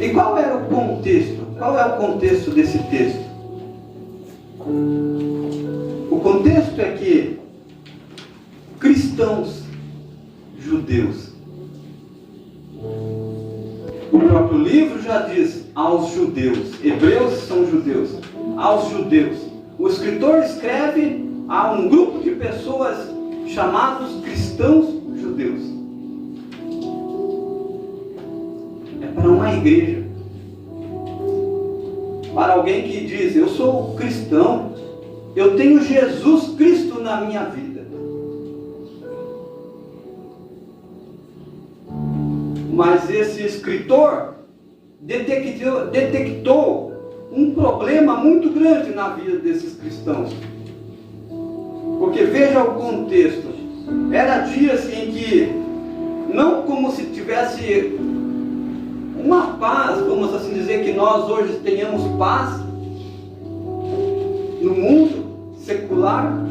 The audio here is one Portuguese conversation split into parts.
E qual era o contexto? Qual é o contexto desse texto? O contexto é que cristãos judeus, o próprio livro já diz aos judeus, hebreus são judeus, aos judeus. O escritor escreve a um grupo de pessoas chamados cristãos judeus. É para uma igreja, para alguém que diz: eu sou cristão, eu tenho Jesus Cristo na minha vida. Mas esse escritor detectou um problema muito grande na vida desses cristãos. Porque veja o contexto. Era dias em que, não como se tivesse uma paz, vamos assim dizer, que nós hoje tenhamos paz no mundo secular,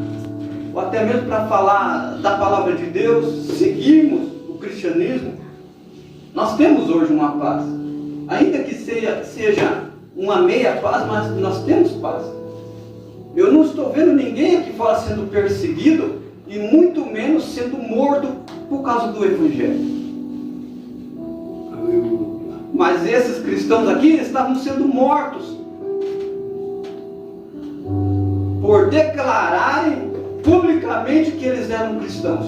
ou até mesmo para falar da palavra de Deus, seguirmos o cristianismo. Nós temos hoje uma paz, ainda que seja uma meia paz, mas nós temos paz. Eu não estou vendo ninguém aqui fora sendo perseguido e muito menos sendo morto por causa do Evangelho. Mas esses cristãos aqui estavam sendo mortos por declararem publicamente que eles eram cristãos,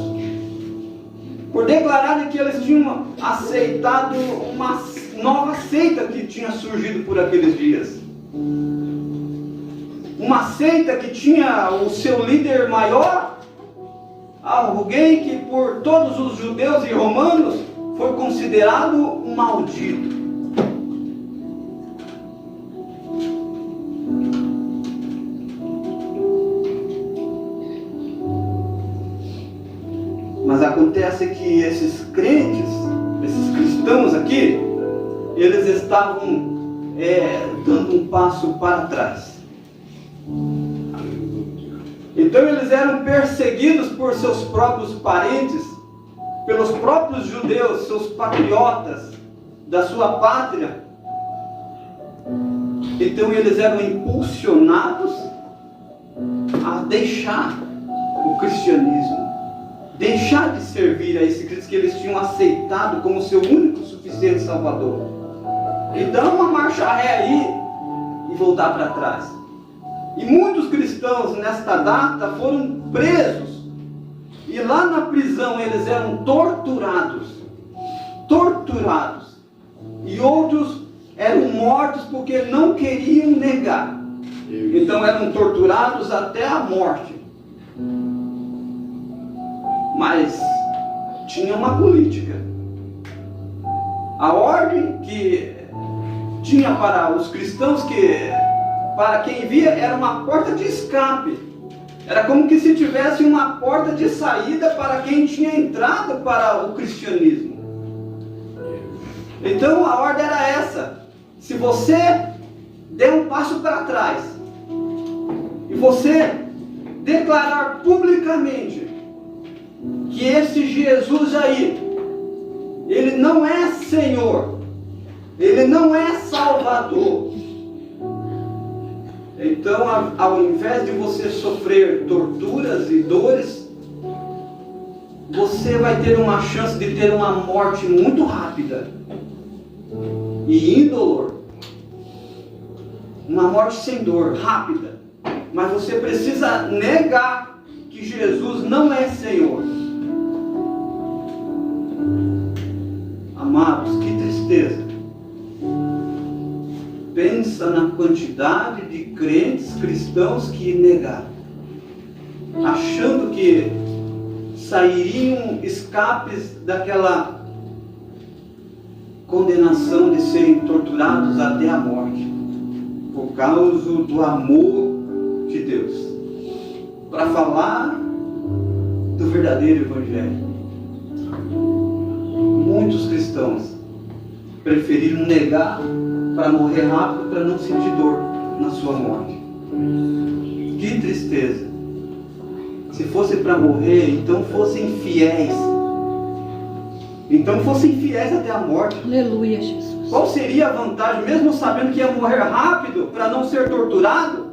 por declararem que eles tinham aceitado uma nova seita que tinha surgido por aqueles dias. Uma seita que tinha o seu líder maior, alguém que por todos os judeus e romanos foi considerado um maldito. Mas acontece que esses crentes, esses cristãos aqui, eles estavam dando um passo para trás. Então eles eram perseguidos por seus próprios parentes, pelos próprios judeus, seus patriotas da sua pátria. Então eles eram impulsionados a deixar o cristianismo, deixar de servir a esse Cristo que eles tinham aceitado como seu único suficiente Salvador, e dar uma marcha ré aí e voltar para trás. E muitos cristãos nesta data foram presos, e lá na prisão eles eram torturados, e outros eram mortos porque não queriam negar. Então eram torturados até a morte. Mas tinha uma política. A ordem que tinha para os cristãos, que para quem via era uma porta de escape. Era como que se tivesse uma porta de saída para quem tinha entrado para o cristianismo. Então a ordem era essa: se você der um passo para trás e você declarar publicamente que esse Jesus aí, ele não é Senhor, ele não é Salvador, então ao invés de você sofrer torturas e dores, você vai ter uma chance de ter uma morte muito rápida e indolor, uma morte sem dor, rápida. Mas você precisa negar que Jesus não é Senhor. Amados, que tristeza. Pensa na quantidade de crentes cristãos que negaram, achando que sairiam escapes daquela condenação de serem torturados até a morte, por causa do amor de Deus, para falar do verdadeiro Evangelho. Muitos cristãos preferiram negar para morrer rápido, para não sentir dor na sua morte. Que tristeza! Se fosse para morrer, então fossem fiéis. Então fossem fiéis até a morte. Aleluia, Jesus. Qual seria a vantagem, mesmo sabendo que ia morrer rápido, para não ser torturado?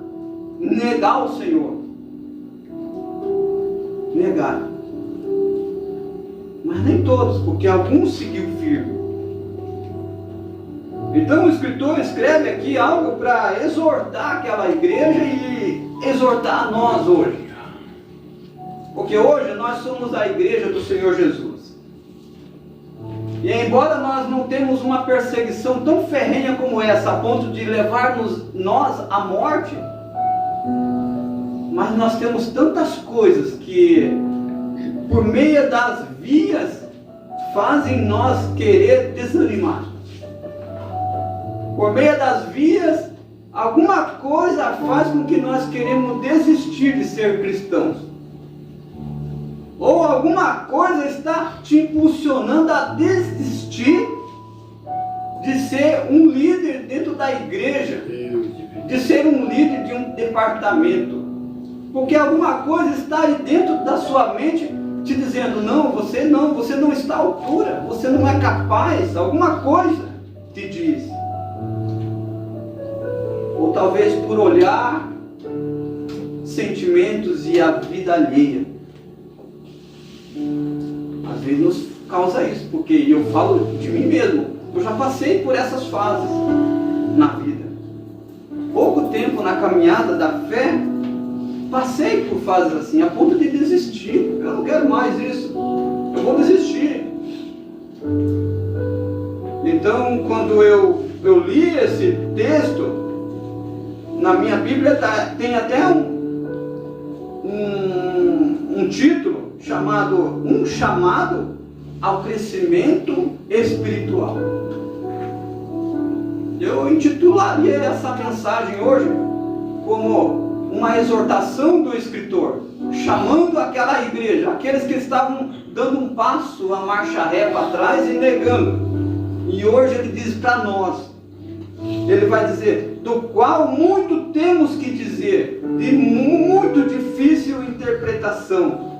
Negar o Senhor. Negar. Mas nem todos, porque alguns seguiu firme. Então o escritor escreve aqui algo para exortar aquela igreja e exortar a nós hoje. Porque hoje nós somos a igreja do Senhor Jesus. E embora nós não temos uma perseguição tão ferrenha como essa, a ponto de levar-nos nós à morte, mas nós temos tantas coisas que, por meio das vias, fazem nós querer desanimar. Por meio das vias, alguma coisa faz com que nós queremos desistir de ser cristãos. Ou alguma coisa está te impulsionando a desistir de ser um líder dentro da igreja, de ser um líder de um departamento. Porque alguma coisa está aí dentro da sua mente te dizendo, não, você não está à altura, você não é capaz, alguma coisa te diz. Ou talvez por olhar sentimentos e a vida alheia. Às vezes nos causa isso, porque eu falo de mim mesmo, eu já passei por essas fases na vida. Pouco tempo na caminhada da fé, passei por fases assim, a ponto de desistir. Eu não quero mais isso, eu vou desistir. Então, quando eu li esse texto, na minha Bíblia tem até um título chamado Um Chamado ao Crescimento Espiritual. Eu intitularia essa mensagem hoje como uma exortação do escritor, chamando aquela igreja, aqueles que estavam dando um passo, a marcha ré para trás e negando. E hoje ele diz para nós, ele vai dizer, do qual muito temos que dizer, de muito difícil interpretação,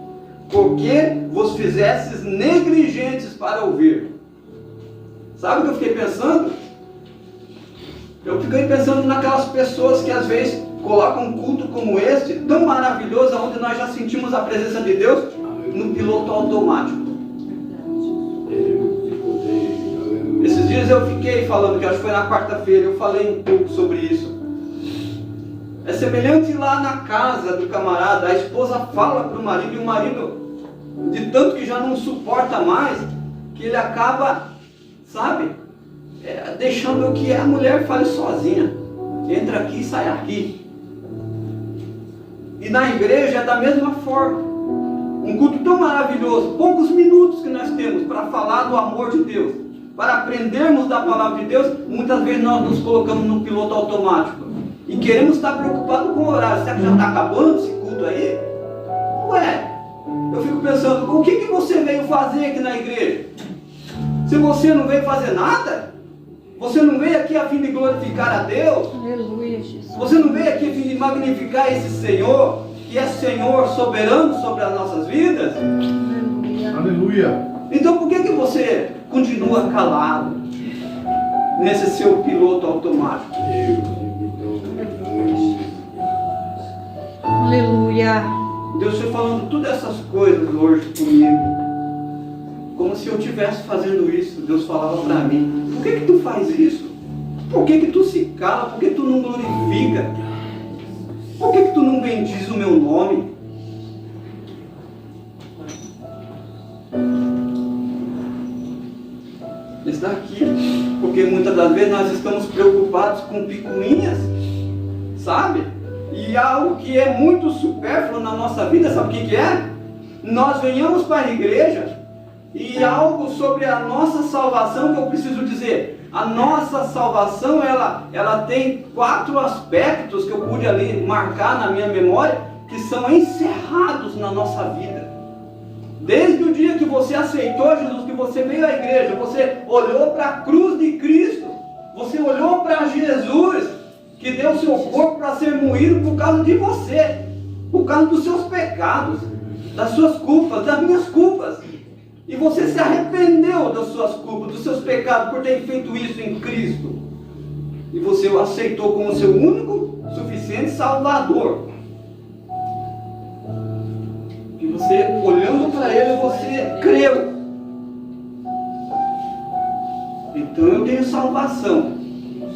porque vos fizestes negligentes para ouvir. Sabe o que eu fiquei pensando? Eu fiquei pensando naquelas pessoas que às vezes colocam um culto como este, tão maravilhoso, onde nós já sentimos a presença de Deus, no piloto automático. Esses dias eu fiquei falando, que acho que foi na quarta-feira, eu falei um pouco sobre isso. É semelhante lá na casa do camarada, a esposa fala para o marido, e o marido, de tanto que já não suporta mais, que ele acaba, sabe, deixando que a mulher fale sozinha. Entra aqui e sai aqui. E na igreja é da mesma forma. Um culto tão maravilhoso, poucos minutos que nós temos para falar do amor de Deus, para aprendermos da palavra de Deus, muitas vezes nós nos colocamos no piloto automático. E queremos estar preocupados com o horário. Será que já está acabando esse culto aí? Ué, eu fico pensando, o que você veio fazer aqui na igreja? Se você não veio fazer nada, você não veio aqui a fim de glorificar a Deus? Aleluia, Jesus. Você não veio aqui a fim de magnificar esse Senhor, que é Senhor soberano sobre as nossas vidas? Aleluia. Aleluia. Então por que você continua calado nesse seu piloto automático? Aleluia. Deus foi falando todas essas coisas hoje comigo, como se eu estivesse fazendo isso. Deus falava para mim, por que tu faz isso? Por que tu se cala? Por que tu não glorifica? Por que tu não bendiz o meu nome? Isso daqui, porque muitas das vezes nós estamos preocupados com picuinhas, sabe? E algo que é muito supérfluo na nossa vida, sabe o que é? Nós venhamos para a igreja e algo sobre a nossa salvação que eu preciso dizer. A nossa salvação, ela tem 4 aspectos que eu pude ali marcar na minha memória, que são encerrados na nossa vida. Desde o dia que você aceitou Jesus, que você veio à igreja, você olhou para a cruz de Cristo, você olhou para Jesus, que deu seu corpo para ser moído por causa de você, por causa dos seus pecados, das suas culpas, das minhas culpas. e você se arrependeu das suas culpas, dos seus pecados por ter feito isso em Cristo, e você o aceitou como seu único, suficiente Salvador, e você, olhando para Ele, você creu. Então eu tenho salvação.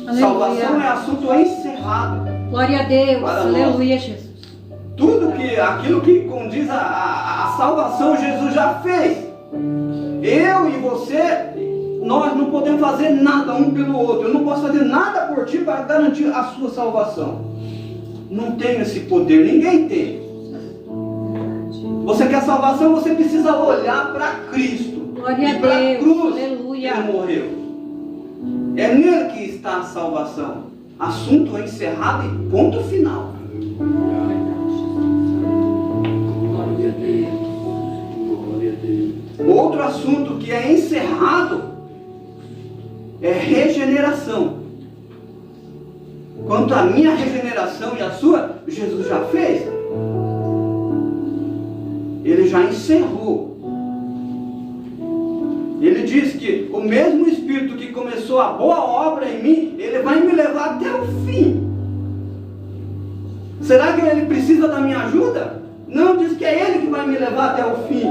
Aleluia. Salvação é assunto encerrado. Glória a Deus. Para Aleluia, nós. Jesus. Aquilo que condiz a salvação, Jesus já fez. Eu e você, nós não podemos fazer nada um pelo outro. Eu não posso fazer nada por ti para garantir a sua salvação. Não tenho esse poder, ninguém tem. Você quer salvação, você precisa olhar para Cristo. Glória e a para a Deus. cruz Aleluia. que Ele morreu. É nele que está a salvação. Assunto encerrado e ponto final. Glória a Deus. Glória a Deus. Outro assunto que é encerrado é regeneração. Quanto à minha regeneração e a sua, Jesus já fez. Ele já encerrou. Ele diz que o mesmo Espírito que começou a boa obra em mim, Ele vai me levar até o fim. Será que Ele precisa da minha ajuda? Não, diz que é Ele que vai me levar até o fim.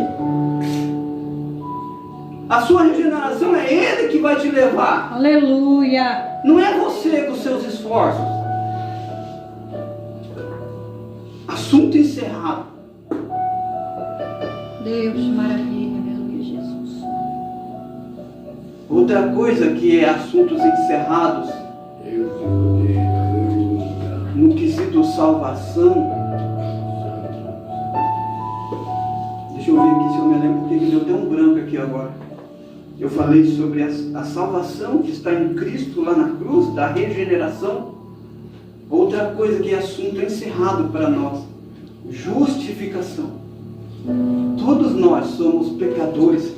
A sua regeneração é Ele que vai te levar. Aleluia. Não é você com seus esforços. Assunto encerrado. Deus, maravilha. Aleluia, Jesus. Outra coisa que é assuntos encerrados Deus e poder. Aleluia. no quesito salvação. Deixa eu ver aqui se eu me lembro, porque me deu até um branco aqui agora. Eu falei sobre a salvação que está em Cristo lá na cruz, da regeneração. Outra coisa que é assunto encerrado para nós: justificação. Todos nós somos pecadores,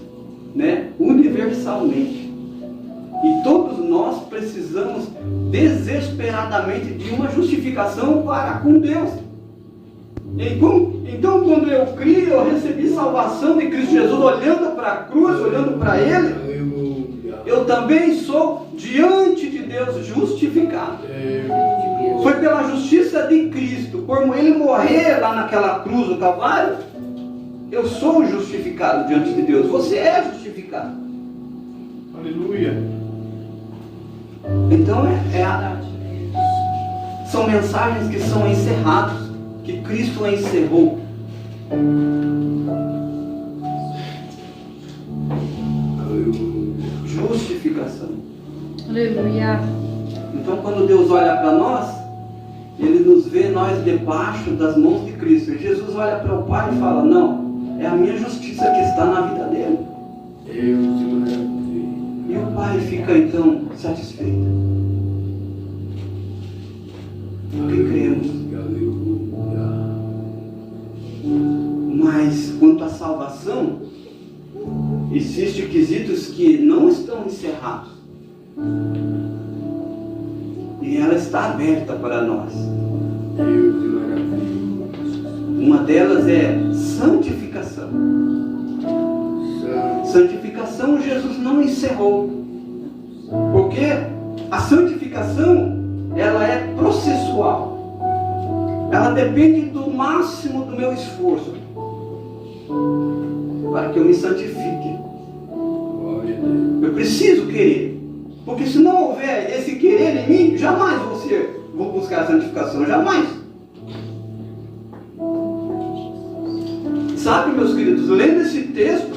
né? Universalmente. E todos nós precisamos desesperadamente de uma justificação para com Deus. Então, quando eu criei, eu recebi salvação de Cristo Jesus, olhando para a cruz, olhando para Ele, Aleluia. eu também sou diante de Deus justificado. Foi pela justiça de Cristo, por Ele morrer lá naquela cruz do Calvário, eu sou justificado diante de Deus. Você é justificado. Aleluia. Então são mensagens que são encerradas, que Cristo encerrou. Aleluia. Justificação. Aleluia. Então, quando Deus olha para nós, Ele nos vê nós debaixo das mãos de Cristo. E Jesus olha para o Pai e fala: não, é a minha justiça que está na vida dele. Deus e maravilha. E o Pai fica então satisfeito. Porque cremos. Aleluia. Mas quanto à salvação, existem quesitos que não estão encerrados. E ela está aberta para nós. Deus e maravilha. Uma delas é santificação. Santificação Jesus não encerrou. Porque a santificação, ela é processual. Ela depende do máximo do meu esforço para que eu me santifique. Glória a Deus. Eu preciso querer. Porque se não houver esse querer em mim, jamais vou buscar a santificação. Jamais. Sabe, meus queridos, lendo esse texto,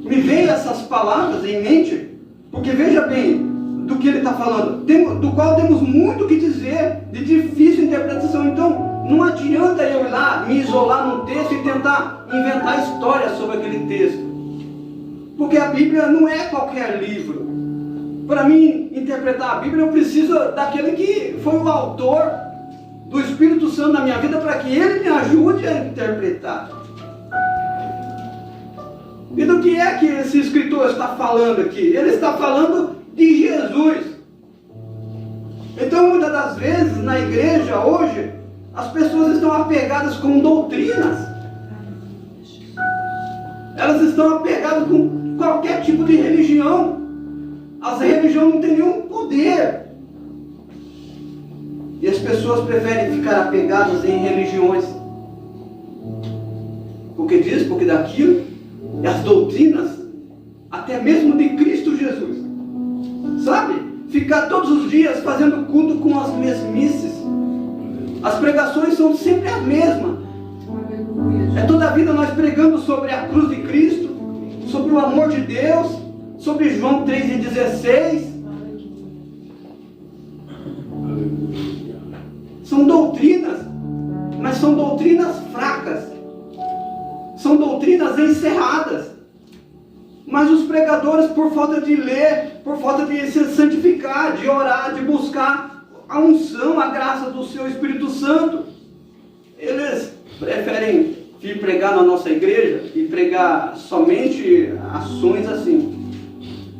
me veio essas palavras em mente, porque veja bem do que ele está falando, do qual temos muito o que dizer, de difícil interpretação. Então, não adianta eu ir lá, me isolar num texto e tentar inventar histórias sobre aquele texto. Porque a Bíblia não é qualquer livro. Para mim interpretar a Bíblia, eu preciso daquele que foi o autor do Espírito Santo na minha vida, para que ele me ajude a interpretar. E do que é que esse escritor está falando aqui? Ele está falando de Jesus. Então, muitas das vezes, na igreja hoje, as pessoas estão apegadas com doutrinas. Elas estão apegadas com qualquer tipo de religião. As religiões não têm nenhum poder. E as pessoas preferem ficar apegadas em religiões. Porque diz, porque daquilo, e as doutrinas, até mesmo de Cristo Jesus. Sabe? Ficar todos os dias fazendo culto com as mesmices. As pregações são sempre as mesmas. É toda a vida nós pregando sobre a cruz de Cristo, sobre o amor de Deus, sobre João 3,16. São doutrinas, mas são doutrinas fracas. São doutrinas encerradas. Mas os pregadores, por falta de ler, por falta de se santificar, de orar, de buscar a unção, a graça do seu Espírito Santo, eles preferem vir pregar na nossa igreja e pregar somente ações assim.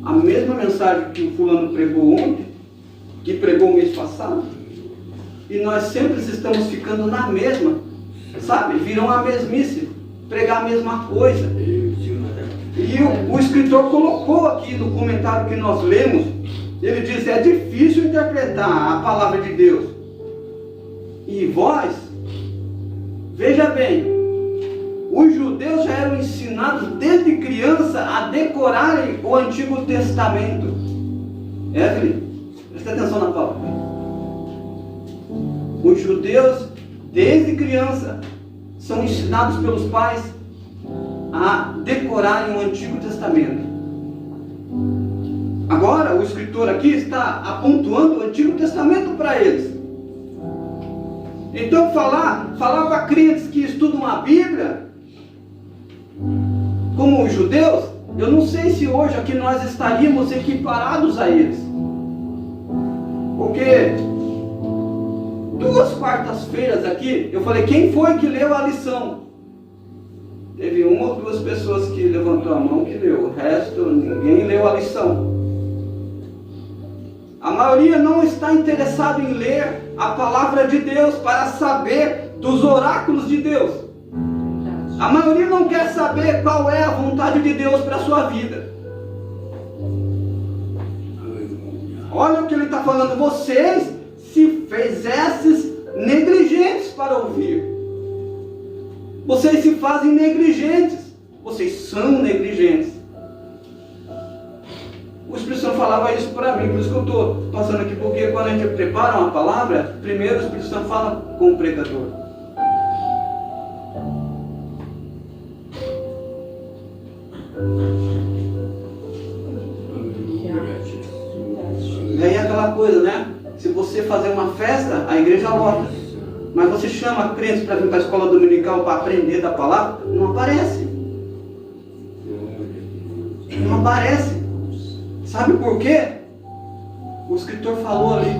A mesma mensagem que o fulano pregou ontem, que pregou o mês passado, e nós sempre estamos ficando na mesma, sabe? Viram a mesmice, pregar a mesma coisa. E o escritor colocou aqui no comentário que nós lemos, ele diz: é difícil interpretar a palavra de Deus. E vós, veja bem, os judeus já eram ensinados desde criança a decorarem o Antigo Testamento. Evelyn, presta atenção na palavra. Os judeus, desde criança, são ensinados pelos pais a decorarem o Antigo Testamento. Agora, o escritor aqui está apontando o Antigo Testamento para eles. Então, falar para crentes que estudam a Bíblia, como os judeus, eu não sei se hoje aqui nós estaríamos equiparados a eles. Porque 2 quartas-feiras aqui, eu falei: quem foi que leu a lição? Teve 1 ou 2 pessoas que levantou a mão que leu. O resto, ninguém leu a lição. A maioria não está interessado em ler a palavra de Deus para saber dos oráculos de Deus. A maioria não quer saber qual é a vontade de Deus para a sua vida. Olha o que ele está falando. Vocês se fizesses negligentes para ouvir. Vocês se fazem negligentes. Vocês são negligentes. O Espírito Santo falava isso para mim, por isso que eu estou passando aqui, porque quando a gente prepara uma palavra, primeiro o Espírito Santo fala com o pregador. E aí é aquela coisa, né? Se você fazer uma festa, a igreja lota. Mas você chama crentes para vir para a escola dominical para aprender da palavra, não aparece. Não aparece. Sabe por quê? O escritor falou ali.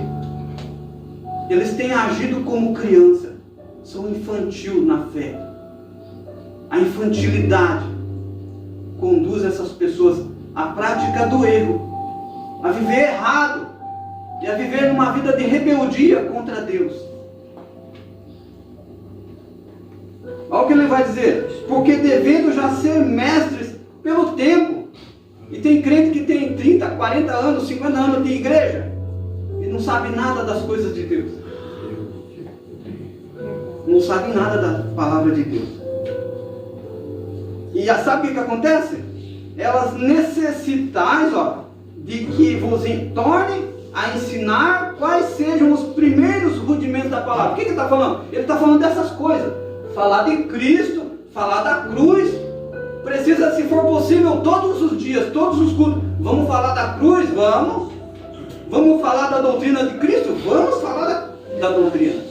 Eles têm agido como criança. São infantil na fé. A infantilidade conduz essas pessoas à prática do erro, a viver errado e a viver numa vida de rebeldia contra Deus. Olha o que ele vai dizer: porque devendo já ser mestres pelo tempo. E tem crente que tem 30, 40 anos, 50 anos de igreja e não sabe nada das coisas de Deus. Não sabe nada da palavra de Deus. E já sabe o que acontece? Elas necessitais, de que vos tornem a ensinar quais sejam os primeiros rudimentos da palavra. O que ele está falando? Ele está falando dessas coisas. Falar de Cristo, falar da cruz. Precisa, se for possível, todos os dias, todos os cultos. Vamos falar da cruz? Vamos. Vamos falar da doutrina de Cristo? Vamos falar da doutrina.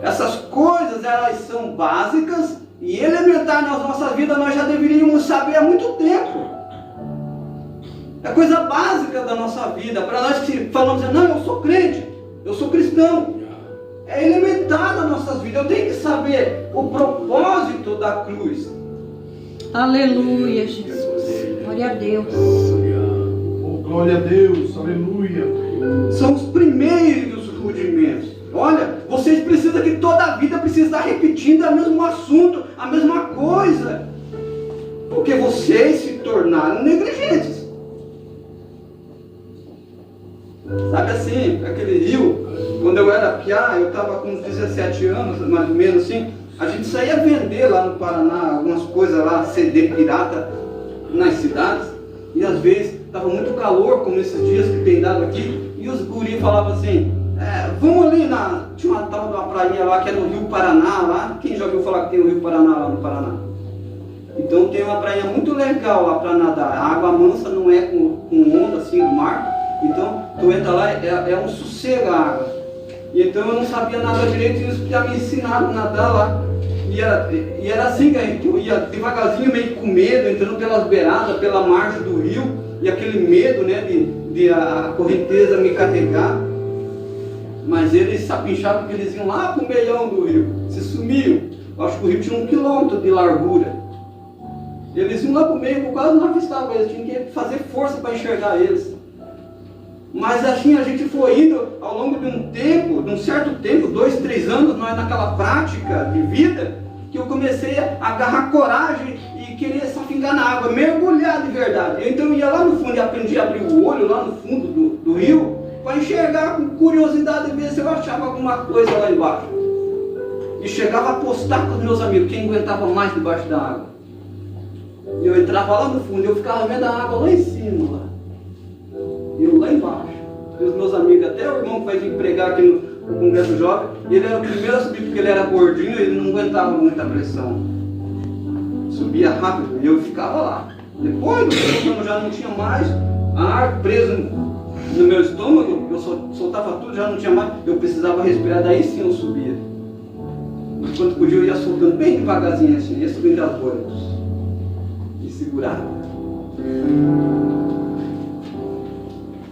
Essas coisas, elas são básicas e elementares na nossa vida. Nós já deveríamos saber há muito tempo. É coisa básica da nossa vida. Para nós que falamos: não, eu sou crente, eu sou cristão. É elementar nas nossas vidas. Eu tenho que saber o propósito da cruz. Aleluia, Jesus. Glória a Deus. Oh, glória a Deus. Aleluia. São os primeiros rudimentos. Olha, vocês precisam que toda a vida precisa estar repetindo o mesmo assunto, a mesma coisa. Porque vocês se tornaram negligentes. Sabe assim, aquele rio, quando eu era piá, eu estava com uns 17 anos, mais ou menos assim, a gente saía vender lá no Paraná algumas coisas lá, CD pirata, nas cidades, e às vezes estava muito calor, como esses dias que tem dado aqui, e os guris falavam assim, vamos ali tinha uma tal de uma prainha lá que é no Rio Paraná, lá, quem já ouviu falar que tem o Rio Paraná lá no Paraná? Então tem uma prainha muito legal lá para nadar, a água mansa, não é com onda assim do mar, então tu entra lá, é um sossego a água. E então eu não sabia nada direito e eles já me ensinaram a nadar lá. E era assim que eu ia devagarzinho, meio com medo, entrando pelas beiradas, pela margem do rio, e aquele medo, né, de a correnteza me carregar. Mas eles sapinchavam porque eles iam lá pro meião do rio, se sumiam. Eu acho que o rio tinha 1 quilômetro de largura. Eles iam lá pro meio, eu quase não avistava eles, tinha que fazer força para enxergar eles. Mas assim a gente foi indo ao longo de um certo tempo, 2, 3 anos, nós naquela prática de vida, que eu comecei a agarrar coragem e querer só fingar na água, mergulhar de verdade. Então eu ia lá no fundo e aprendi a abrir o olho lá no fundo do rio, para enxergar com curiosidade e ver se eu achava alguma coisa lá embaixo. E chegava a apostar com os meus amigos, quem aguentava mais debaixo da água. E eu entrava lá no fundo, eu ficava vendo a água lá em cima, lá. E eu lá embaixo. E os meus amigos, até o irmão que vai vir pregar aqui no Congresso Jovem, ele era o primeiro a subir porque ele era gordinho e ele não aguentava muita pressão. Subia rápido e eu ficava lá. Depois do tempo, quando já não tinha mais ar preso no meu estômago, eu soltava tudo, já não tinha mais, eu precisava respirar, daí sim eu subia. Mas quando podia eu ia soltando bem devagarzinho assim, ia subindo as bolhas. E segurava.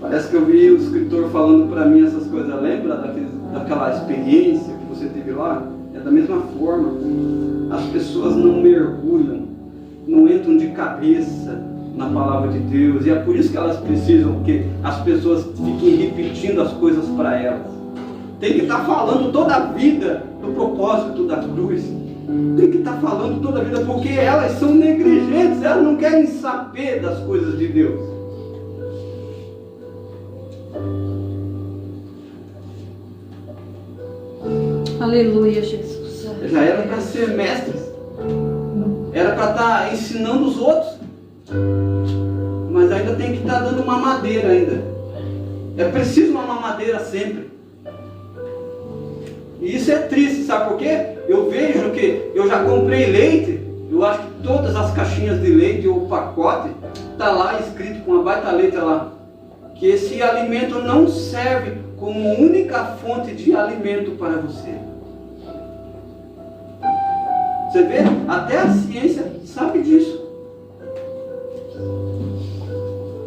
Parece que eu vi o escritor falando para mim essas coisas. Lembra daquela experiência que você teve lá? É da mesma forma. As pessoas não mergulham, não entram de cabeça na palavra de Deus. E é por isso que elas precisam que as pessoas fiquem repetindo as coisas para elas. Tem que estar falando toda a vida do propósito da cruz. Tem que estar falando toda a vida, porque elas são negligentes, elas não querem saber das coisas de Deus. Aleluia, Jesus. Já era para ser mestres, era para estar ensinando os outros, mas ainda tem que estar dando mamadeira ainda. É preciso uma mamadeira sempre. E isso é triste, sabe por quê? Eu vejo que eu já comprei leite, eu acho que todas as caixinhas de leite ou pacote está lá escrito com uma baita letra lá, que esse alimento não serve como única fonte de alimento para você. Você vê? Até a ciência sabe disso.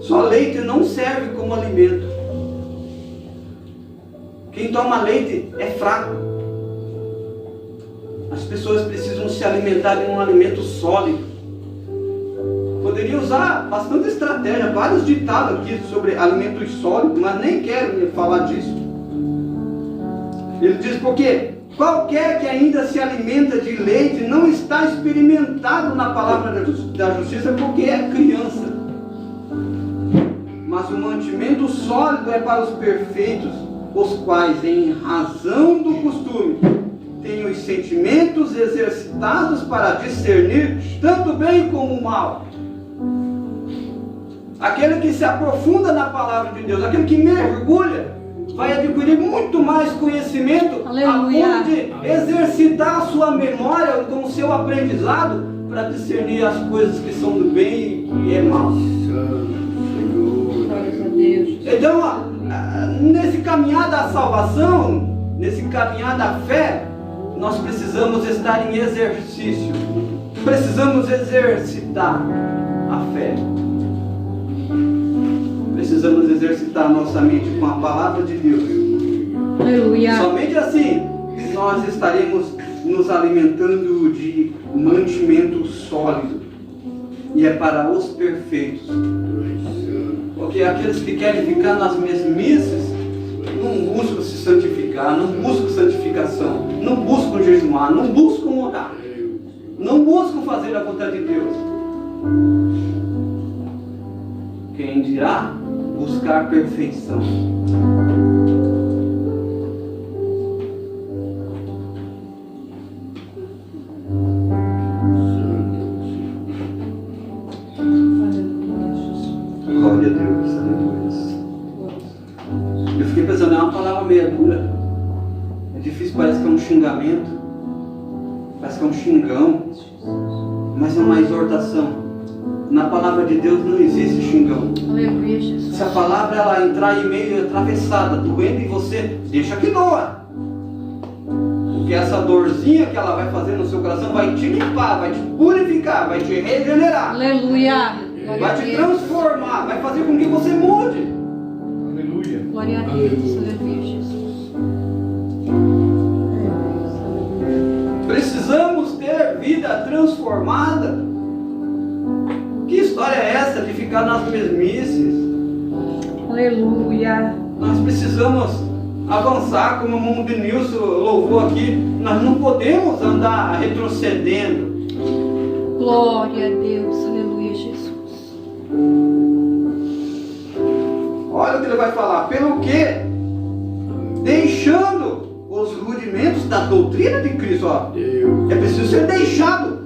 Só leite não serve como alimento. Quem toma leite é fraco. As pessoas precisam se alimentar de um alimento sólido. Poderia usar bastante estratégia, vários ditados aqui sobre alimentos sólidos, mas nem quero falar disso. Ele diz porque qualquer que ainda se alimenta de leite não está experimentado na palavra da justiça porque é criança. Mas o mantimento sólido é para os perfeitos, os quais, em razão do costume, têm os sentimentos exercitados para discernir tanto bem como o mal. Aquele que se aprofunda na palavra de Deus, aquele que mergulha, vai adquirir muito mais conhecimento, a ponto de exercitar a sua memória com o seu aprendizado para discernir as coisas que são do bem e é mal. Então, nesse caminhar da salvação, nesse caminhar da fé, nós precisamos estar em exercício. Precisamos exercitar a fé. Precisamos exercitar nossa mente com a palavra de Deus. Aleluia. Somente assim nós estaremos nos alimentando de mantimento sólido. E é para os perfeitos. Porque aqueles que querem ficar nas mesmices não buscam se santificar, não buscam santificação, não buscam jejuar, não buscam orar, não buscam fazer a vontade de Deus. Quem dirá buscar perfeição? Glória a Deus, aleluia. Eu fiquei pensando, é uma palavra meio dura. É difícil, parece que é um xingamento, parece que é um xingão, mas é uma exortação. Na palavra de Deus não existe xingão. Aleluia, Jesus. Se a palavra ela entrar em meio atravessada, doendo em você, deixa que doa. Porque essa dorzinha que ela vai fazer no seu coração vai te limpar, vai te purificar, vai te regenerar. Aleluia. Vai te transformar, vai fazer com que você mude. Aleluia. Glória a Deus. Aleluia, Jesus. Precisamos ter vida transformada. Que história é essa de ficar nas mesmices? Aleluia. Nós precisamos avançar, como o Mundo Nilson louvou aqui. Nós não podemos andar retrocedendo. Glória a Deus. Aleluia, Jesus. Olha o que ele vai falar. Pelo que? Deixando os rudimentos da doutrina de Cristo. Ó, é preciso ser deixado.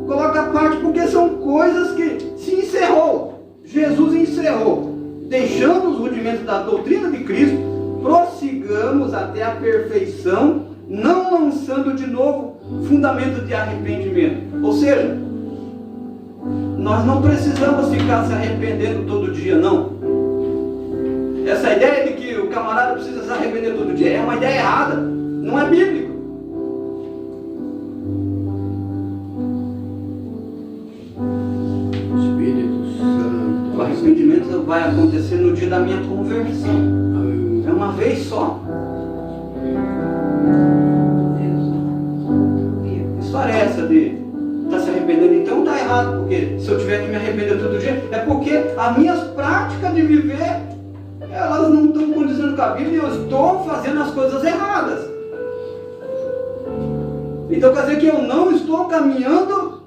Coloca a parte, porque são coisas que se encerrou. Jesus encerrou. Deixando os rudimentos da doutrina de Cristo, prossigamos até a perfeição, não lançando de novo fundamento de arrependimento. Ou seja, nós não precisamos ficar se arrependendo todo dia, não. Essa ideia de que o camarada precisa se arrepender todo dia é uma ideia errada, não é bíblico. Espírito Santo. O arrependimento vai acontecer no dia da minha conversão. É uma vez só. Que história é essa de estar se arrependendo? Então está errado, porque se eu tiver que me arrepender todo dia, é porque as minhas práticas de viver, elas não estão condizendo com a Bíblia e eu estou fazendo as coisas erradas. Então quer dizer que eu não estou caminhando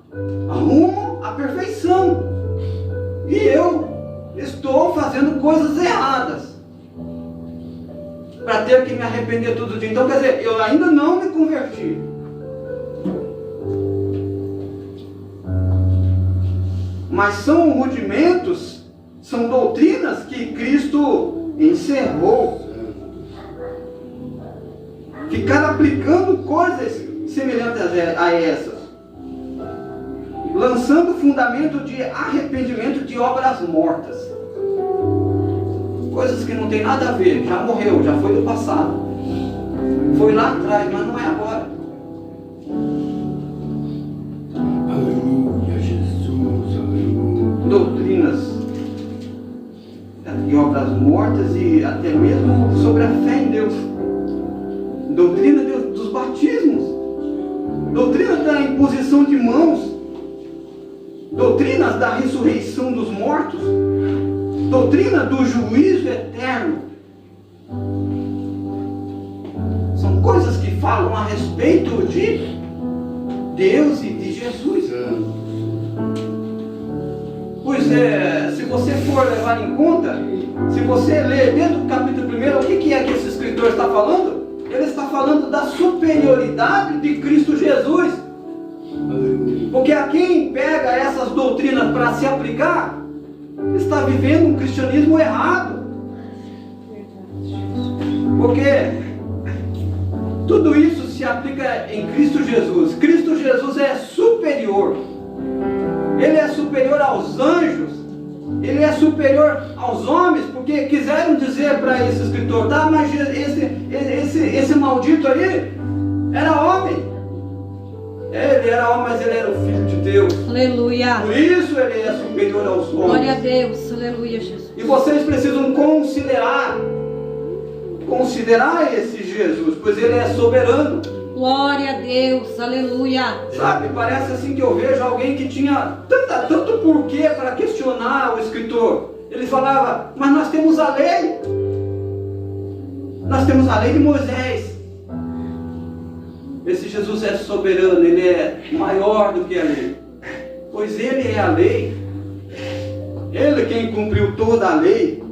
rumo à perfeição. E eu estou fazendo coisas erradas para ter que me arrepender todo dia. Então quer dizer, eu ainda não me converti. Mas são rudimentos, são doutrinas que Cristo encerrou. Ficar aplicando coisas semelhantes a essas, lançando fundamento de arrependimento de obras mortas, coisas que não tem nada a ver, já morreu, já foi do passado, foi lá atrás, mas não é agora. Aleluia, Jesus, aleluia. Doutrinas de obras mortas e até mesmo sobre a fé em Deus, doutrina dos batismos, doutrina da imposição de mãos, doutrinas da ressurreição dos mortos, doutrina do juízo eterno. São coisas que falam a respeito de Deus e de Jesus. Pois é, se você for levar em conta, se você ler dentro do capítulo 1, o que é que esse escritor está falando? Ele está falando da superioridade de Cristo Jesus. Porque a quem pega essas doutrinas para se aplicar, está vivendo um cristianismo errado. Porque tudo isso se aplica em Cristo Jesus. Cristo Jesus é superior. Ele é superior aos anjos. Ele é superior aos homens. Porque quiseram dizer para esse escritor, tá, mas esse maldito aí era homem. Ele era homem, mas ele era o Filho de Deus. Aleluia. Por isso ele é superior aos homens. Glória a Deus. Aleluia, Jesus. E vocês precisam considerar esse Jesus, pois ele é soberano. Glória a Deus. Aleluia. Sabe, parece assim que eu vejo alguém que tinha tanto porquê para questionar o escritor. Ele falava, mas nós temos a lei. Nós temos a lei de Moisés. Esse Jesus é soberano, ele é maior do que a lei, pois ele é a lei. Ele é quem cumpriu toda a lei.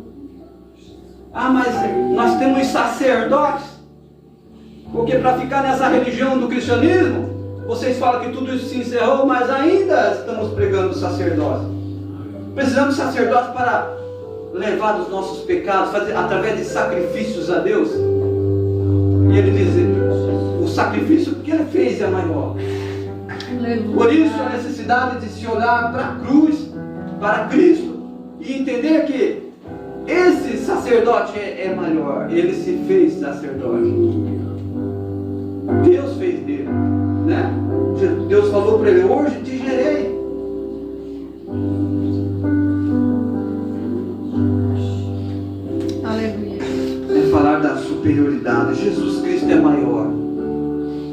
Ah, mas nós temos sacerdotes, porque para ficar nessa religião do cristianismo, vocês falam que tudo isso se encerrou, mas ainda estamos pregando o sacerdócio. Precisamos de sacerdotes para levar os nossos pecados, fazer através de sacrifícios a Deus. E ele diz, o sacrifício que ele fez é maior. Por isso a necessidade de se olhar para a cruz, para Cristo, e entender que esse sacerdote é maior. Ele se fez sacerdote. Deus fez dele, né? Deus falou para ele, hoje te gerei. Aleluia. É falar da superioridade. Jesus Cristo é maior.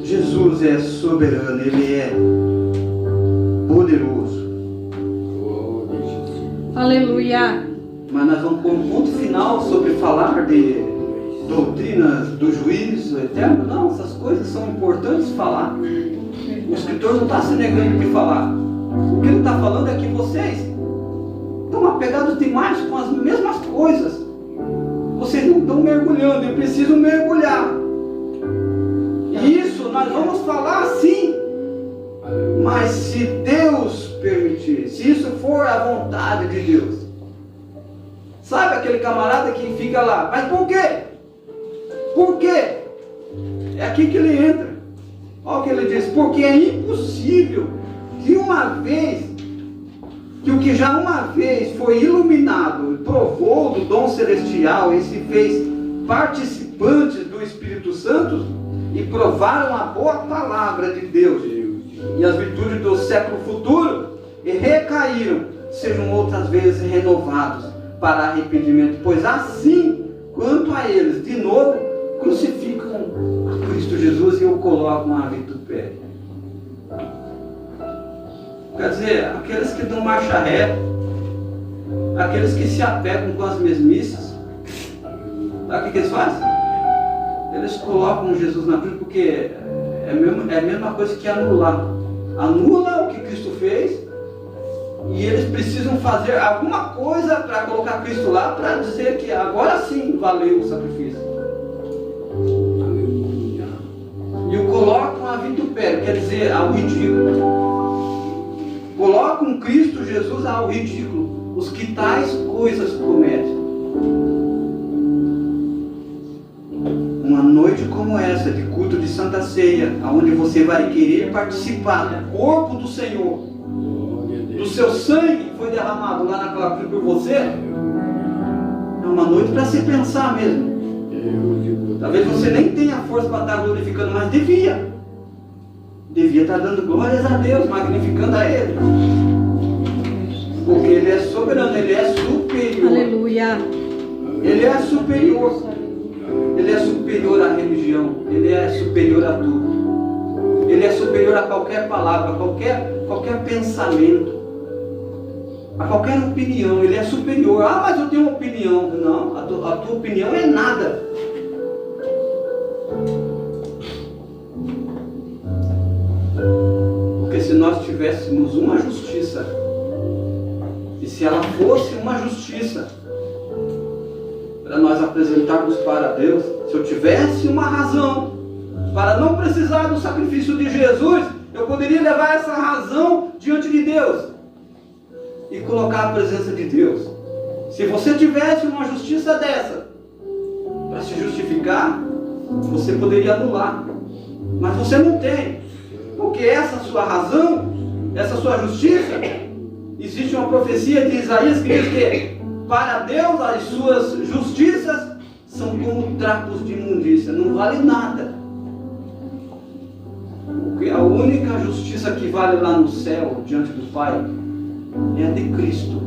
Jesus é soberano, ele é poderoso. Aleluia. Mas nós vamos pôr um ponto final sobre falar de doutrinas do juízo eterno. Não, essas coisas são importantes falar. O escritor não está se negando de falar. O que ele está falando é que vocês estão apegados demais com as mesmas coisas. Vocês não estão mergulhando, eu preciso mergulhar. E isso nós vamos falar sim. Mas se Deus permitir, se isso for a vontade de Deus. Sabe aquele camarada que fica lá, mas por quê? Por quê? É aqui que ele entra. Olha o que ele diz, porque é impossível que o que já uma vez foi iluminado, provou do dom celestial e se fez participantes do Espírito Santo e provaram a boa palavra de Deus e as virtudes do século futuro e recaíram, sejam outras vezes renovados para arrependimento, pois assim, quanto a eles, de novo, crucificam a Cristo Jesus e o colocam à vitupéria. Quer dizer, aqueles que dão marcha reta, aqueles que se apegam com as mesmices, sabe o que eles fazem? Eles colocam Jesus na cruz porque é a mesma coisa que anular. Anula o que Cristo fez. E eles precisam fazer alguma coisa para colocar Cristo lá, para dizer que agora sim valeu o sacrifício. Aleluia. E o colocam a vitupério, quer dizer, ao ridículo. Colocam Cristo Jesus ao ridículo, os que tais coisas cometem. Uma noite como essa, de culto de Santa Ceia, onde você vai querer participar do corpo do Senhor, do seu sangue que foi derramado lá naquela cruz por você, é uma noite para se pensar mesmo. Talvez você nem tenha força para estar glorificando, mas devia estar dando glórias a Deus, magnificando a Ele, porque Ele é soberano, Ele é superior. Aleluia. Ele é superior. Ele é superior à religião, Ele é superior a tudo. Ele é superior a qualquer palavra, a qualquer pensamento, a qualquer opinião. Ele é superior. Ah, mas eu tenho uma opinião. Não, a tua opinião é nada. Porque se nós tivéssemos uma justiça, e se ela fosse uma justiça para nós apresentarmos para Deus, se eu tivesse uma razão para não precisar do sacrifício de Jesus, eu poderia levar essa razão diante de Deus e colocar a presença de Deus. Se você tivesse uma justiça dessa para se justificar, você poderia anular, mas você não tem, porque essa sua razão, essa sua justiça, existe uma profecia de Isaías que diz que para Deus as suas justiças são como trapos de imundícia, não vale nada. Porque a única justiça que vale lá no céu, diante do Pai, é a de Cristo.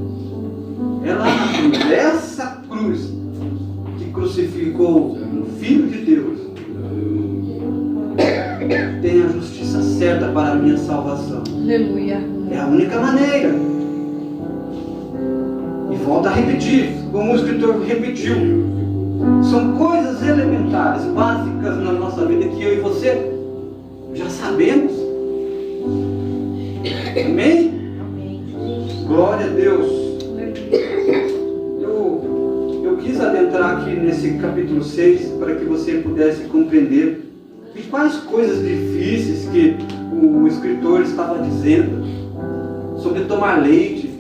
É lá na cruz, essa cruz que crucificou o Filho de Deus, tem a justiça certa para a minha salvação. Aleluia. É a única maneira. E volto a repetir, como o escritor repetiu, são coisas elementares. elementares, básicas na nossa vida que eu e você já sabemos. Amém? Glória a Deus. Eu quis adentrar aqui nesse capítulo 6 para que você pudesse compreender de quais coisas difíceis que o escritor estava dizendo sobre tomar leite,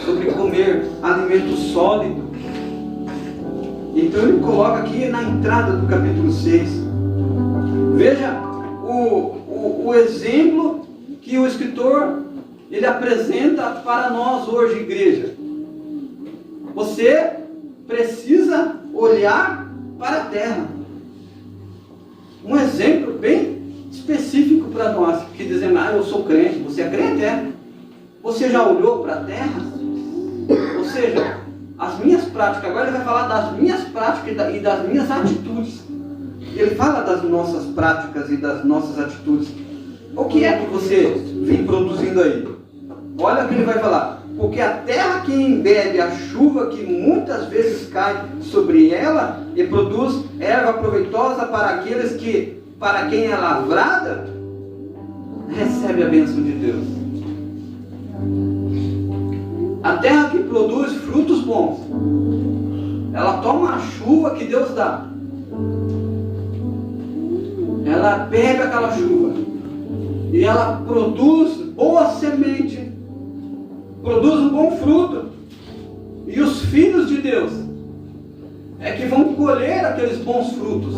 sobre comer alimento sólido. Então ele coloca aqui na entrada do capítulo 6. Veja o exemplo que o escritor ele apresenta para nós hoje, igreja. Você precisa olhar para a terra. Um exemplo bem específico para nós, que dizemos, eu sou crente, você é crente, é? Você já olhou para a terra? Ou seja, as minhas práticas, agora ele vai falar das minhas práticas e das minhas atitudes. Ele fala das nossas práticas e das nossas atitudes. O que é que você vem produzindo aí? Olha o que ele vai falar. Porque a terra que embebe a chuva que muitas vezes cai sobre ela e produz erva proveitosa para quem é lavrada, recebe a bênção de Deus. A terra que produz frutos bons, ela toma a chuva que Deus dá. Ela pega aquela chuva e ela produz boa semente, produz um bom fruto. E os filhos de Deus é que vão colher aqueles bons frutos.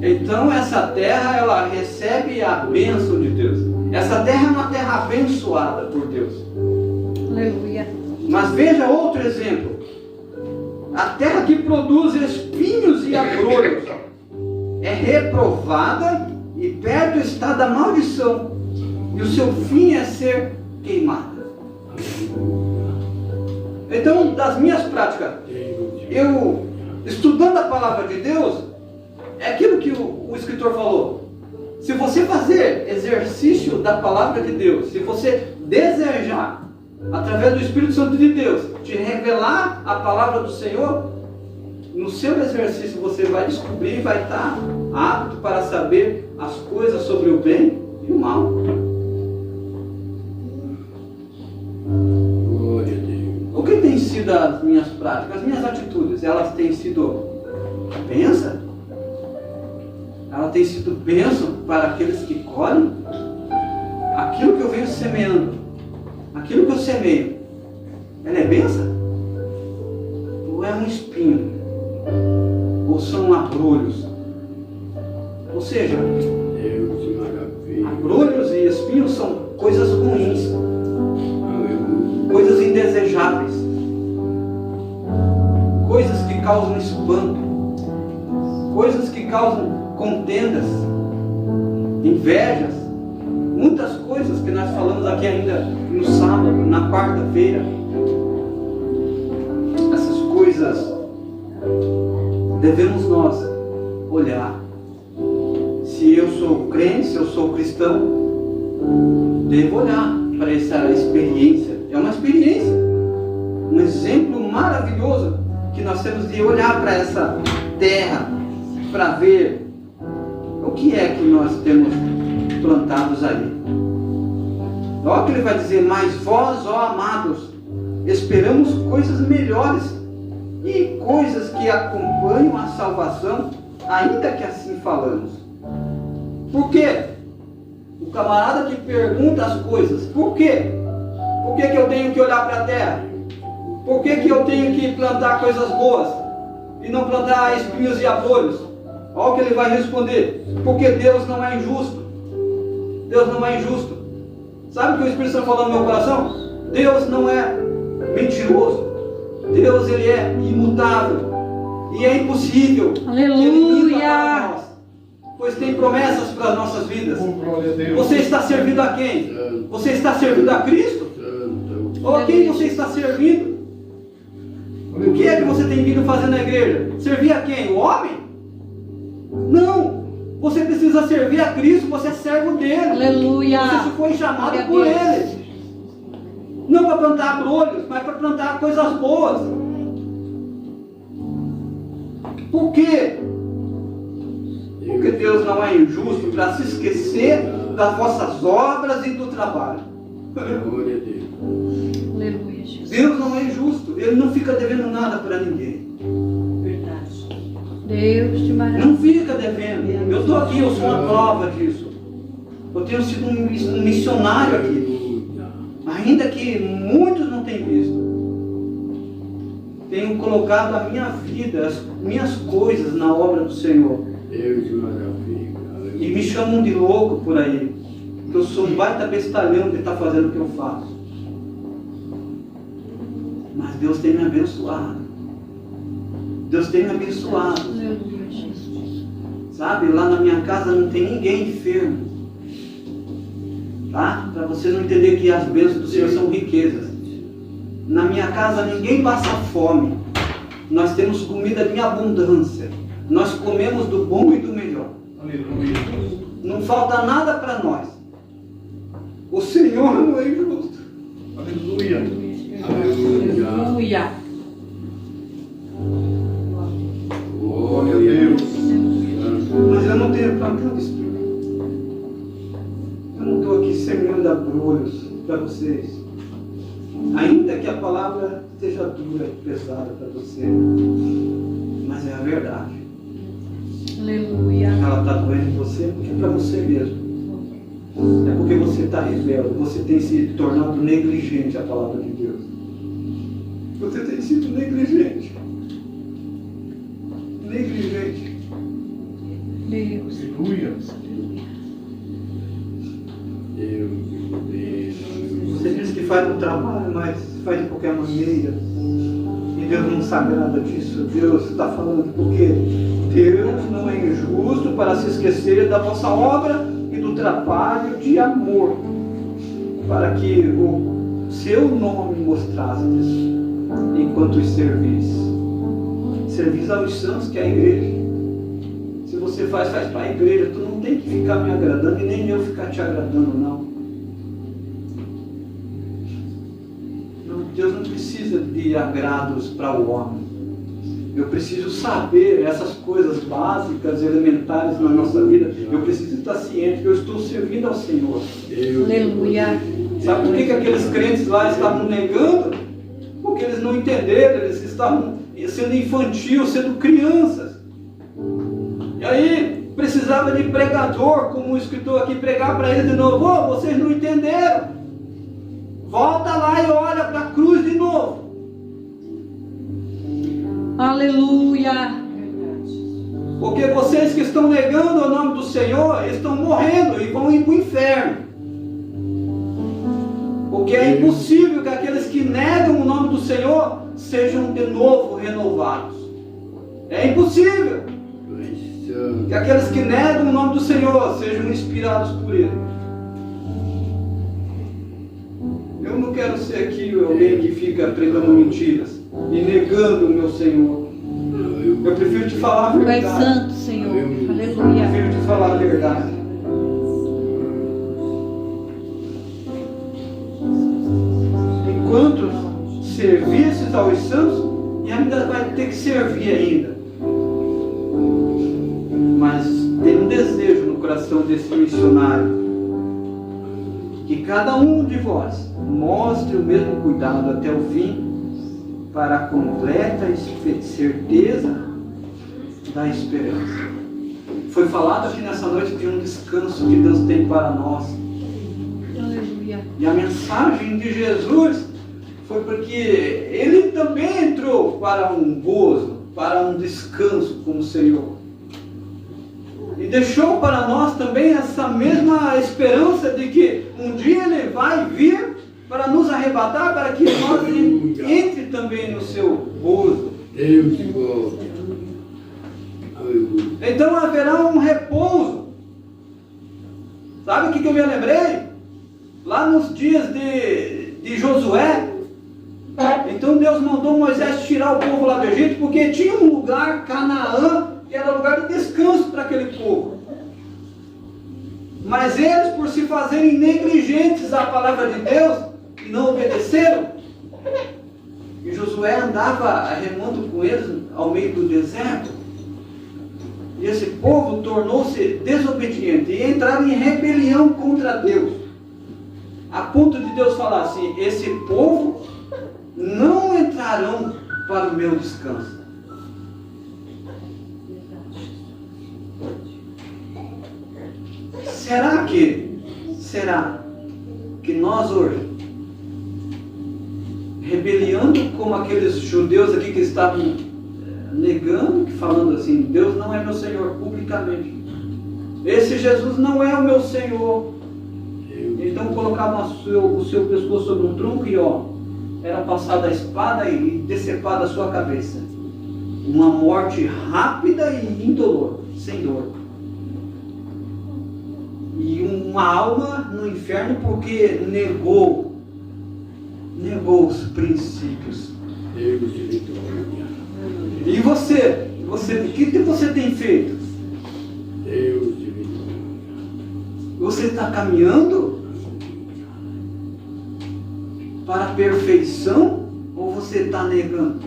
Então essa terra, ela recebe a bênção de Deus. Essa terra é uma terra abençoada por Deus. Aleluia. Mas veja outro exemplo. A terra que produz espinhos e abrolhos é reprovada e perto está da maldição, e o seu fim é ser queimada. Então, das minhas práticas, eu estudando a palavra de Deus, é aquilo que o escritor falou. Se você fazer exercício da palavra de Deus, se você desejar, através do Espírito Santo de Deus, te revelar a palavra do Senhor, no seu exercício você vai descobrir e vai estar apto para saber as coisas sobre o bem e o mal. Glória a Deus. O que tem sido as minhas práticas, as minhas atitudes? Elas têm sido bênção? Elas têm sido bênção para aqueles que colhem? Aquilo que eu venho semeando, aquilo que eu semeio, ela é bênção? Ou é um espinho? Ou são abrolhos? Ou seja, Deus maravilha. abrolhos e espinhos são coisas ruins, Aleluia. coisas indesejáveis, coisas que causam espanto, coisas que causam contendas, invejas, muitas coisas que nós falamos aqui ainda no sábado, na quarta-feira. Essas coisas devemos nós olhar. Se eu sou crente, se eu sou cristão, devo olhar para essa experiência. É uma experiência, um exemplo maravilhoso que nós temos de olhar para essa terra, para ver o que é que nós temos plantados ali. Olha o que ele vai dizer: mas vós, ó amados, esperamos coisas melhores e coisas que acompanham a salvação, ainda que assim falamos. Por quê? O camarada que pergunta as coisas, por quê? Por que eu tenho que olhar para a terra? Por que eu tenho que plantar coisas boas e não plantar espinhos e abrolhos? Olha o que ele vai responder: porque Deus não é injusto. Deus não é injusto. Sabe o que o Espírito Santo falou no meu coração? Deus não é mentiroso. Deus, ele é imutável. E é impossível Aleluia. que ele minta para nós, pois tem promessas para as nossas vidas. Oh, glória a Deus. Você está servindo a quem? Você está servindo a Cristo? Santo. Ou a quem você está servindo? O que é que você tem vindo fazer na igreja? Servir a quem? O homem? Não! Você precisa servir a Cristo, você é servo dele. Aleluia. Você foi chamado Glória a por Deus. ele. Não para plantar abrolhos, mas para plantar coisas boas. Por quê? Porque Deus não é injusto para se esquecer das vossas obras e do trabalho. Glória a Deus. Aleluia, Jesus. Deus não é injusto, Ele não fica devendo nada para ninguém. Verdade. Deus de maravilha. Não fica devendo. Eu estou aqui, eu sou uma prova disso. Eu tenho sido um missionário aqui. Ainda que muitos não tenham visto. Tenho colocado a minha vida, as minhas coisas na obra do Senhor. Deus de maravilha. E me chamam de louco por aí. Que eu sou um baita bestalhão que está fazendo o que eu faço. Mas Deus tem me abençoado. Deus tem me abençoado. Aleluia, Jesus. Sabe, lá na minha casa não tem ninguém enfermo. Tá? Para você não entender que as bênçãos do Senhor são riquezas. Na minha casa ninguém passa fome. Nós temos comida em abundância. Nós comemos do bom e do melhor. Aleluia. Não falta nada para nós. O Senhor não é injusto. Aleluia. Aleluia. Glória a Deus. Mas eu não tenho plantado espírito. Eu não estou aqui semeando abrolhos para vocês. Ainda que a palavra esteja dura e pesada para você. Mas é a verdade. Aleluia. Ela está doendo em você porque é para você mesmo. É porque você está rebelde. Você tem se tornado negligente à palavra de Deus. Você tem sido negligente. Negligente. Deus. Aleluia. Deus. Você diz que faz um trabalho, mas faz de qualquer maneira. E Deus não sabe nada disso. Deus está falando porque Deus não é injusto para se esquecer da vossa obra e do trabalho de amor, para que o seu nome mostrastes enquanto os servis. Servis aos santos, que é a igreja. Se você faz para a igreja, tu não tem que ficar me agradando e nem eu ficar te agradando, não. Deus não precisa de agrados para o homem. Eu preciso saber essas coisas básicas, elementares na nossa vida. Eu preciso estar ciente que eu estou servindo ao Senhor. Aleluia. Sabe por que aqueles crentes lá estavam negando? Porque eles não entenderam, eles estavam sendo infantil, sendo crianças. E aí precisava de pregador, como o escritor aqui, pregar para eles de novo. Oh, vocês não entenderam. Volta lá e olha para a cruz de novo. Aleluia. Porque vocês que estão negando o nome do Senhor, estão morrendo e vão ir para o inferno. Porque é impossível que aqueles que negam o nome do Senhor sejam de novo renovados. É impossível que aqueles que negam o nome do Senhor sejam inspirados por Ele. Eu não quero ser aqui alguém que fica pregando mentiras e negando o meu Senhor. Eu prefiro te falar a Tu és verdade. santo, Senhor. Eu Aleluia. prefiro te falar a verdade. Enquanto servisses aos santos, e ainda vai ter que servir ainda. Mas tem um desejo no coração desse missionário. Que cada um de vós mostre o mesmo cuidado até o fim, para a completa certeza da esperança. Foi falado aqui nessa noite de um descanso que Deus tem para nós. Aleluia. E a mensagem de Jesus foi porque Ele também entrou para um gozo, para um descanso com o Senhor. E deixou para nós também essa mesma esperança de que um dia Ele vai vir para nos arrebatar, para que nós entre também no seu gozo. Deus de volta. Aleluia. Então haverá um repouso. Sabe o que eu me lembrei? Lá nos dias de Josué. Então Deus mandou Moisés tirar o povo lá do Egito, porque tinha um lugar, Canaã, que era lugar de descanso para aquele povo. Mas eles, por se fazerem negligentes à palavra de Deus, e não obedeceram, e Josué andava remando com eles ao meio do deserto, E esse povo tornou-se desobediente e entraram em rebelião contra Deus. A ponto de Deus falar assim: esse povo não entrarão para o meu descanso. Será que nós hoje, rebeliando como aqueles judeus aqui que estavam negando, falando assim: Deus não é meu Senhor, publicamente, esse Jesus não é o meu Senhor, então colocavam o seu pescoço sobre um tronco e era passada a espada e decepada a sua cabeça, uma morte rápida e indolor, sem dor, e uma alma no inferno porque negou os princípios. E você, o que você tem feito? Você está caminhando para a perfeição ou você está negando?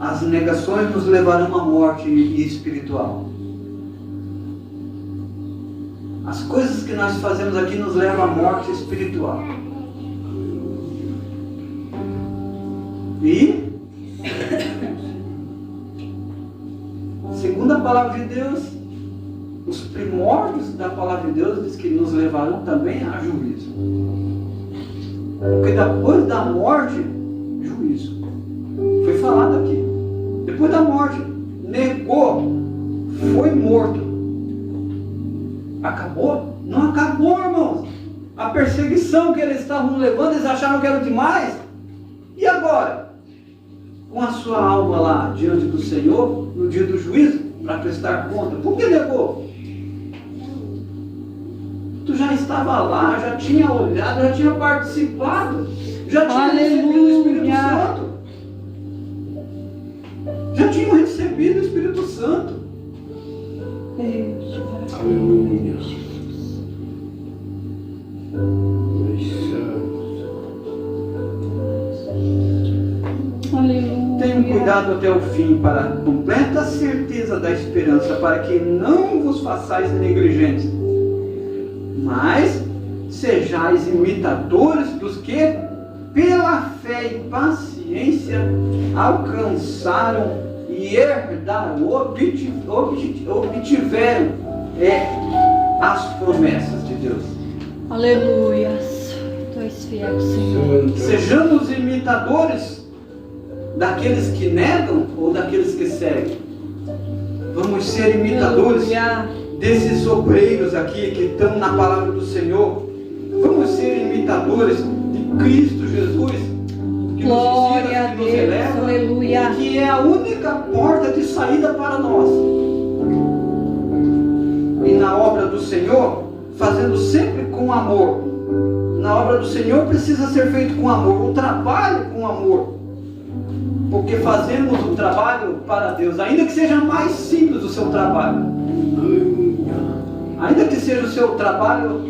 As negações nos levarão à morte espiritual. As coisas que nós fazemos aqui nos levam à morte espiritual. E, segundo a palavra de Deus, os primórdios da palavra de Deus diz que nos levarão também a juízo. Porque depois da morte, juízo. Foi falado aqui. Depois da morte, negou, foi morto. Acabou? Não acabou, irmãos. A perseguição que eles estavam levando, eles acharam que era demais. E agora? Com a sua alma lá diante do Senhor, no dia do juízo, para prestar conta. Por que negou? Tu já estava lá, já tinha olhado, já tinha participado, já tinha recebido o Espírito Santo. Já tinham recebido o Espírito Santo. Aleluia. Aleluia. Tenham cuidado até o fim para a completa certeza da esperança, para que não vos façais negligentes, mas sejais imitadores dos que, pela fé e paciência, alcançaram e herdaram, obtiveram as promessas de Deus. Aleluia. Tu és fiel, Senhor. Sejamos imitadores daqueles que negam ou daqueles que seguem. Vamos ser imitadores desses obreiros aqui que estão na palavra do Senhor. Vamos ser imitadores de Cristo Jesus, que Glória a nos ensina, que nos Deus, eleva, aleluia. que é a única porta de saída para nós. E na obra do Senhor, fazendo sempre com amor. Na obra do Senhor precisa ser feito com amor, o trabalho com amor. Porque fazemos o trabalho para Deus, ainda que seja mais simples o seu trabalho. Ainda que seja o seu trabalho,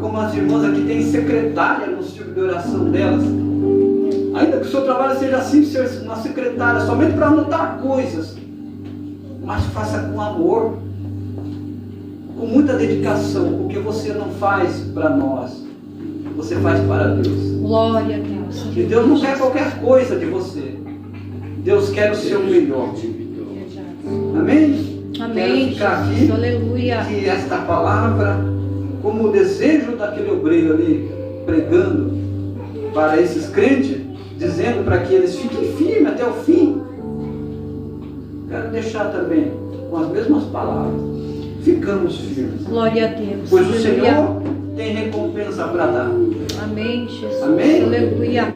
como as irmãs aqui têm secretária no círculo de oração delas. Ainda que o seu trabalho seja simples, ser uma secretária, somente para anotar coisas. Mas faça com amor, com muita dedicação, porque você não faz para nós, você faz para Deus. Glória a Deus. E Deus não quer qualquer coisa de você. Deus quer o seu melhor. Amém? Amém. Quero ficar aqui. Aleluia. Que esta palavra, como o desejo daquele obreiro ali pregando para esses crentes, dizendo para que eles fiquem firmes até o fim, quero deixar também com as mesmas palavras. Ficamos firmes. Glória a Deus. Pois o Aleluia. Senhor tem recompensa para dar. Amém, Jesus. Amém? Aleluia.